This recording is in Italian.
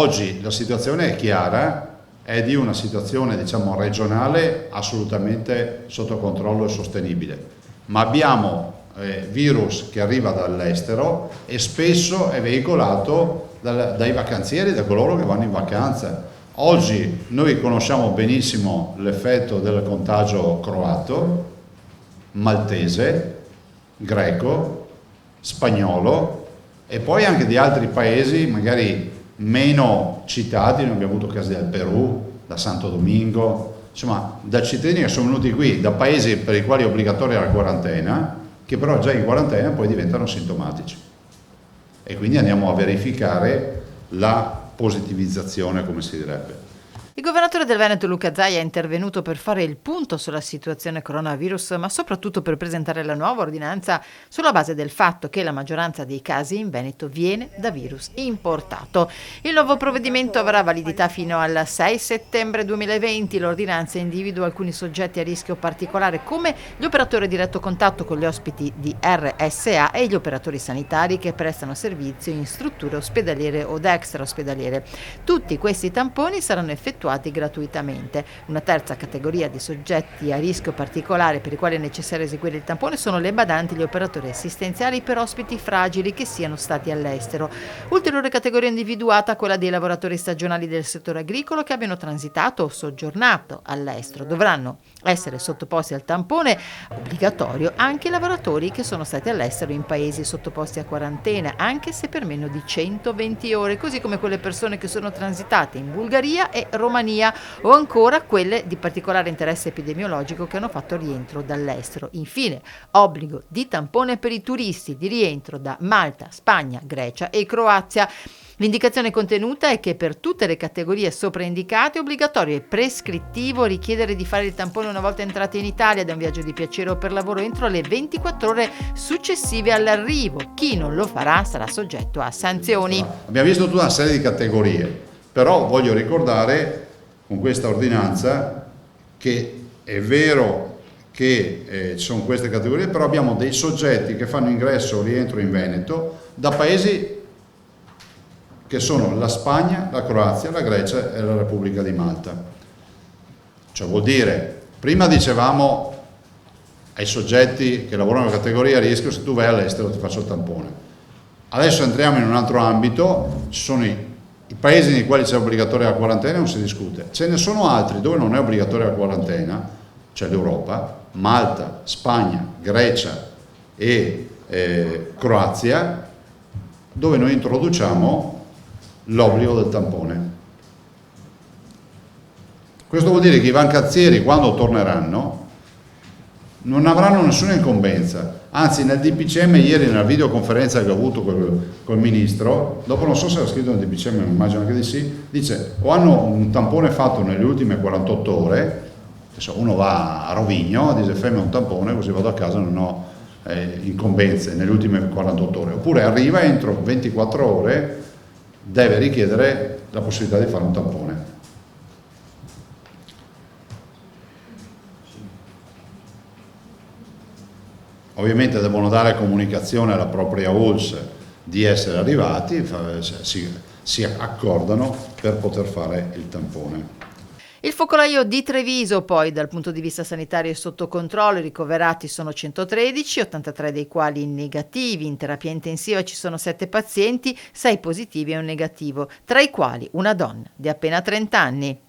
Oggi la situazione è chiara, è di una situazione regionale assolutamente sotto controllo e sostenibile, ma abbiamo virus che arriva dall'estero e spesso è veicolato dai vacanzieri, da coloro che vanno in vacanza. Oggi noi conosciamo benissimo l'effetto del contagio croato, maltese, greco, spagnolo e poi anche di altri paesi magari meno citati. Noi abbiamo avuto casi del Perù, da Santo Domingo, insomma da cittadini che sono venuti qui da paesi per i quali è obbligatoria la quarantena, che però già in quarantena poi diventano sintomatici e quindi andiamo a verificare la positivizzazione, come si direbbe. Il governatore del Veneto Luca Zaia è intervenuto per fare il punto sulla situazione coronavirus, ma soprattutto per presentare la nuova ordinanza sulla base del fatto che la maggioranza dei casi in Veneto viene da virus importato. Il nuovo provvedimento avrà validità fino al 6 settembre 2020. L'ordinanza individua alcuni soggetti a rischio particolare come gli operatori a diretto contatto con gli ospiti di RSA e gli operatori sanitari che prestano servizio in strutture ospedaliere o extraospedaliere. Tutti questi tamponi saranno effettuati gratuitamente. Una terza categoria di soggetti a rischio particolare per i quali è necessario eseguire il tampone sono le badanti e gli operatori assistenziali per ospiti fragili che siano stati all'estero. Ulteriore categoria individuata quella dei lavoratori stagionali del settore agricolo che abbiano transitato o soggiornato all'estero. Dovranno essere sottoposti al tampone obbligatorio anche i lavoratori che sono stati all'estero in paesi sottoposti a quarantena, anche se per meno di 120 ore, così come quelle persone che sono transitate in Bulgaria e Romania o ancora quelle di particolare interesse epidemiologico che hanno fatto rientro dall'estero. Infine, obbligo di tampone per i turisti di rientro da Malta, Spagna, Grecia e Croazia. L'indicazione contenuta è che per tutte le categorie sopra indicate è obbligatorio e prescrittivo richiedere di fare il tampone una volta entrati in Italia da un viaggio di piacere o per lavoro entro le 24 ore successive all'arrivo. Chi non lo farà sarà soggetto a sanzioni. Abbiamo visto tutta una serie di categorie, però voglio ricordare con questa ordinanza che è vero che ci sono queste categorie, però abbiamo dei soggetti che fanno ingresso o rientro in Veneto da paesi che sono la Spagna, la Croazia, la Grecia e la Repubblica di Malta. Cioè vuol dire, prima dicevamo ai soggetti che lavorano in categoria a rischio, se tu vai all'estero ti faccio il tampone. Adesso entriamo in un altro ambito, ci sono i paesi nei quali c'è obbligatoria la quarantena, non si discute. Ce ne sono altri dove non è obbligatoria la quarantena, cioè l'Europa, Malta, Spagna, Grecia e Croazia, dove noi introduciamo l'obbligo del tampone. Questo vuol dire che i vacanzieri, quando torneranno, non avranno nessuna incombenza. Anzi, nel DPCM ieri, nella videoconferenza che ho avuto col ministro, dopo non so se era scritto nel DPCM, ma immagino che di sì, dice o hanno un tampone fatto nelle ultime 48 ore, adesso uno va a Rovigno, dice fammi un tampone così vado a casa, non ho incombenze nelle ultime 48 ore, oppure arriva entro 24 ore, deve richiedere la possibilità di fare un tampone. Ovviamente devono dare comunicazione alla propria ULSS di essere arrivati, si accordano per poter fare il tampone. Il focolaio di Treviso poi dal punto di vista sanitario è sotto controllo, i ricoverati sono 113, 83 dei quali negativi, in terapia intensiva ci sono 7 pazienti, 6 positivi e un negativo, tra i quali una donna di appena 30 anni.